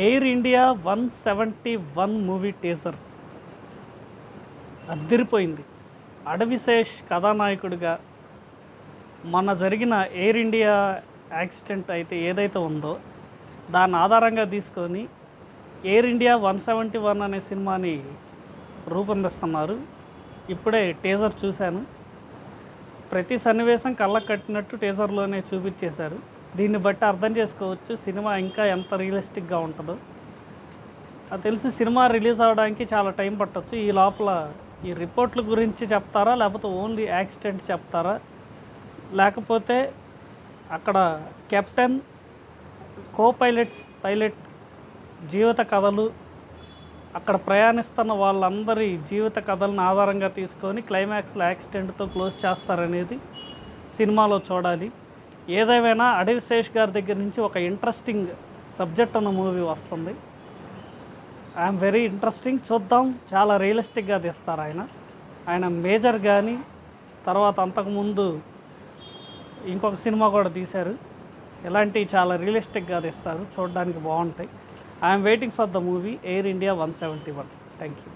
Air India 171 movie teaser అద్దిరిపోయింది. అడవిశేష్ కథానాయకుడిగా మొన్న జరిగిన ఎయిర్ ఇండియా యాక్సిడెంట్ అయితే ఏదైతే ఉందో దాన్ని ఆధారంగా తీసుకొని ఎయిర్ ఇండియా 171 అనే సినిమాని రూపొందిస్తున్నారు. ఇప్పుడే టీజర్ చూశాను. ప్రతి సన్నివేశం కళ్ళకు కట్టినట్టు టీజర్లోనే చూపించేశారు. దీన్ని బట్టి అర్థం చేసుకోవచ్చు సినిమా ఇంకా ఎంత రియలిస్టిక్గా ఉంటుందో. అది తెలిసి సినిమా రిలీజ్ అవ్వడానికి చాలా టైం పట్టవచ్చు. ఈ లోపల ఈ రిపోర్ట్ల గురించి చెప్తారా, లేకపోతే ఓన్లీ యాక్సిడెంట్ చెప్తారా, లేకపోతే అక్కడ కెప్టెన్, పైలట్ జీవిత కథలు, అక్కడ ప్రయాణిస్తున్న వాళ్ళందరి జీవిత కథలను ఆధారంగా తీసుకొని క్లైమాక్స్లో యాక్సిడెంట్తో క్లోజ్ చేస్తారనేది సినిమాలో చూడాలి. ఏదేమైనా అడవిశేష్ గారి దగ్గర నుంచి ఒక ఇంట్రెస్టింగ్ సబ్జెక్ట్ అన్న మూవీ వస్తుంది. I'm very interesting. చూద్దాం, చాలా రియలిస్టిక్గా తీస్తారు ఆయన మేజర్ కానీ తర్వాత అంతకుముందు ఇంకొక సినిమా కూడా తీశారు. ఇలాంటివి చాలా రియలిస్టిక్గా తీస్తారు, చూడడానికి బాగుంటాయి. I'm waiting for the movie air India 171. Thank you.